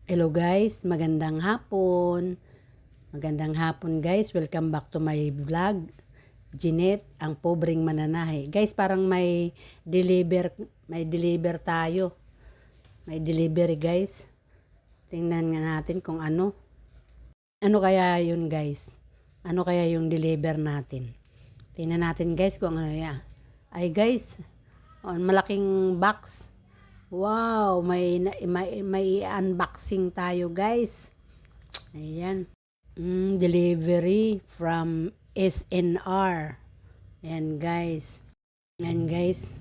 Hello guys, magandang hapon. Magandang hapon guys, welcome back to my vlog. Jeanette, ang pobreng mananahe. Guys, parang may deliver tayo. May delivery guys. Tingnan nga natin kung ano. Ano kaya yun guys? Ano kaya yung deliver natin? Tingnan natin guys kung ano yan. Ay guys, malaking box. Wow, may unboxing tayo guys. Ayan. Delivery from SNR. Ayan guys. Ayan guys.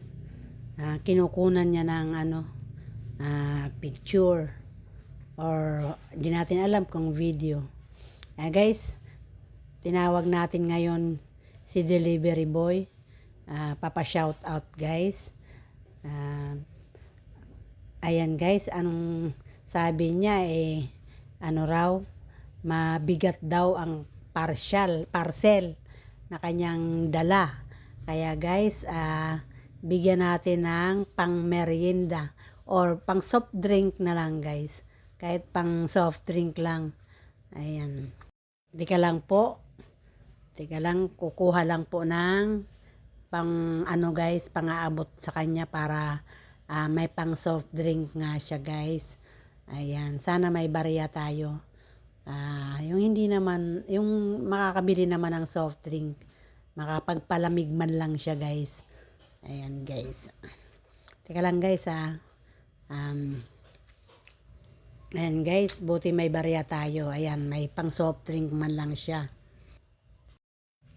Kinukunan niya ng picture. Or di natin alam kung video. Guys, tinawag natin ngayon si delivery boy. Papa-shout out guys. Ayan guys, anong sabi niya mabigat daw ang parcel na kanyang dala. Kaya guys, bigyan natin ng pang merienda or pang soft drink na lang guys. Kahit pang soft drink lang. Ayan. Teka lang, kukuha lang po ng pang-aabot sa kanya para may pang soft drink nga siya guys. Ayan, sana may barya tayo. Yung hindi naman, yung makakabili naman ng soft drink, makapagpalamig man lang siya guys. Ayan guys. Teka lang guys ayan guys, buti may barya tayo. Ayan, may pang soft drink man lang siya.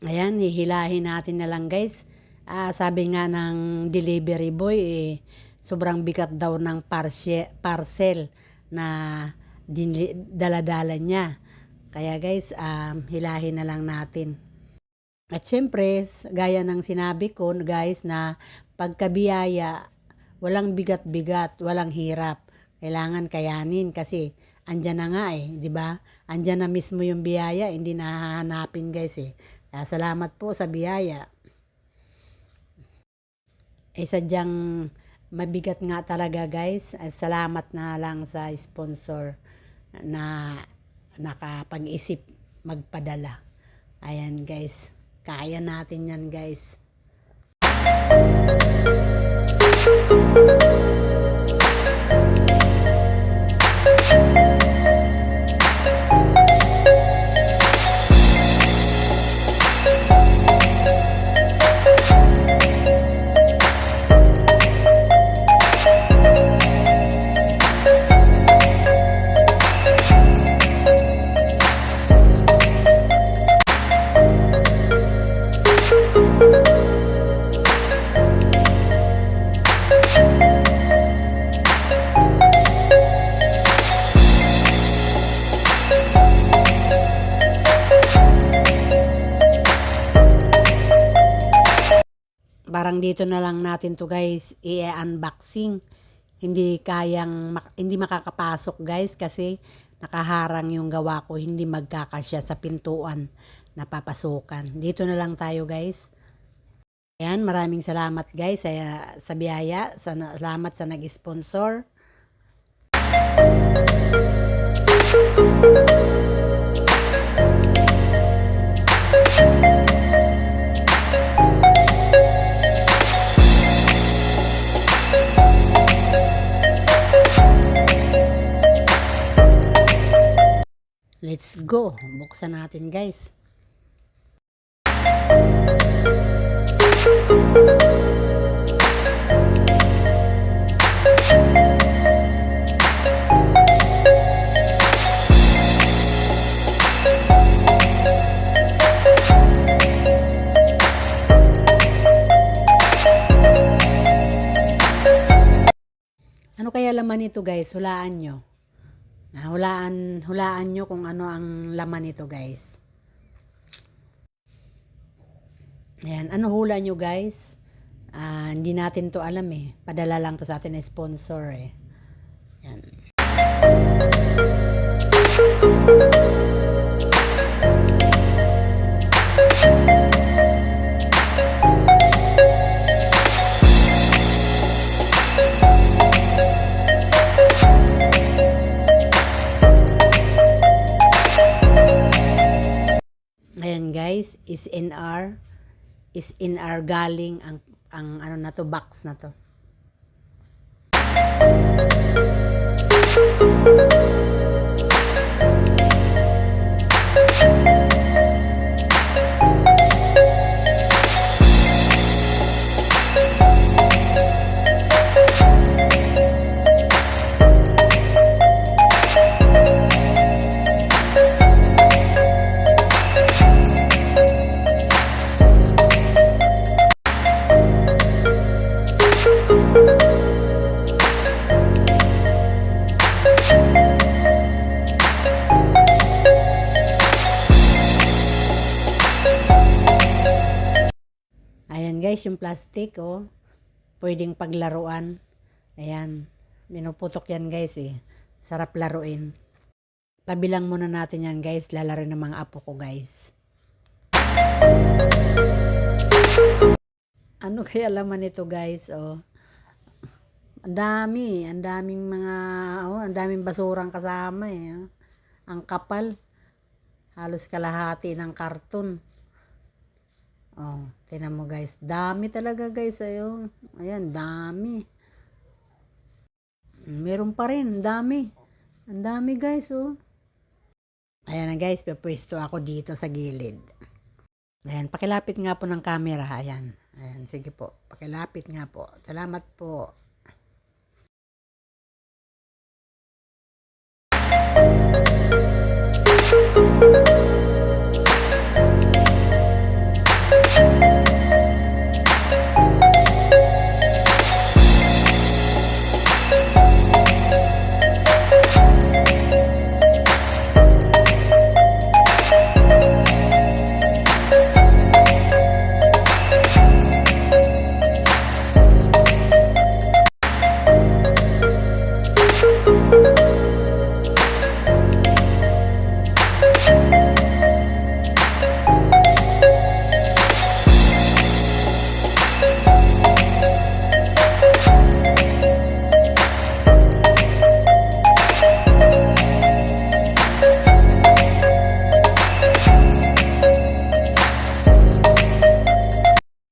Ayan, hihilahin natin na lang guys. Sabi nga ng delivery boy sobrang bigat daw ng parcel na dala-dala niya. Kaya guys, hilahin na lang natin. At syempre, gaya ng sinabi ko guys na pagkabiyaya, walang bigat-bigat, walang hirap. Kailangan kayanin kasi andyan na nga di ba? Andyan na mismo yung biyaya, hindi nahahanapin guys salamat po sa biyaya. Sadyang mabigat nga talaga guys. At salamat na lang sa sponsor na nakapag-isip magpadala. Ayan guys, kaya natin yan guys. Parang dito na lang natin to guys i-unboxing. Hindi makakapasok guys kasi nakaharang yung gawa ko, hindi magkakasya sa pintuan na papasukan. Dito na lang tayo guys. Ayan, maraming salamat guys sa biyaya. Salamat sa nag-sponsor. Let's go. Buksan natin guys. Ano kaya laman nito guys? Hulaan nyo. Hulaan nyo kung ano ang laman nito guys. Ayan, ano hula nyo guys? Hindi natin to alam Padala lang to sa atin na sponsor Ayan. guys, is in our galing ang ano na to, box na to. Ayan guys, yung plastic, oh. Pwedeng paglaruan. Ayan. Minuputok yan guys eh. Sarap laruin. Tabi lang muna natin yan guys. Lalaro ng mga apo ko guys. Ano kaya laman nito guys, oh. Ang daming mga, ang daming basurang kasama eh. Oh. Ang kapal. Halos kalahati ng karton. Oh, tingnan mo guys. Dami talaga guys. Ayo. Ayan, dami. Meron pa rin, dami. Ang dami guys, oh. Ayan na guys, pupwesto ako dito sa gilid. Ayan, pakilapit nga po ng camera. Ayan. Ayan, sige po. Pakilapit nga po. Salamat po.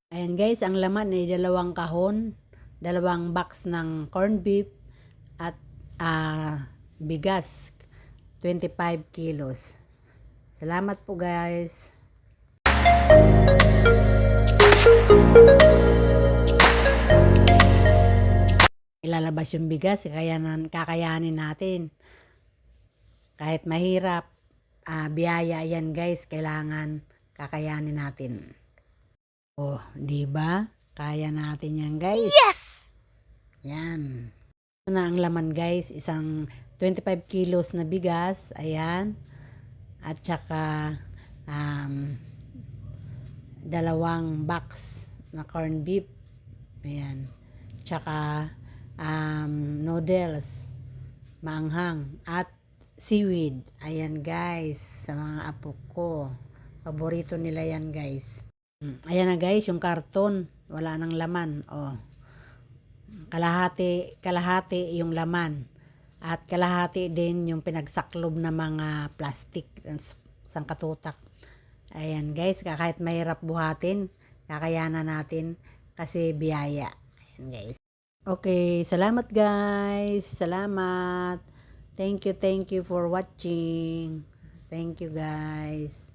Ayan guys, ang laman ay 2 kahon, 2 box ng corned beef at bigas, 25 kilos. Salamat po guys. Ilalabas yung bigas, kakayanin natin. Kahit mahirap, biyaya yan guys, kailangan kakayanin natin. Oh, di ba? Kaya natin yan, guys. Yes! Yan. Ito na ang laman, guys. Isang 25 kilos na bigas. Ayan. At saka 2 box na corned beef. Ayan. Tsaka noodles. Maanghang. At seaweed. Ayan, guys. Sa mga apo ko. Paborito nila yan, guys. Ayan na guys, yung karton, wala nang laman. Oh. Kalahati yung laman. At kalahati din yung pinagsaklob na mga plastic, sangkatutak. Ayan guys, kahit mahirap buhatin, kakayanan natin kasi biyaya. Ayan guys. Okay, salamat guys. Salamat. Thank you for watching. Thank you guys.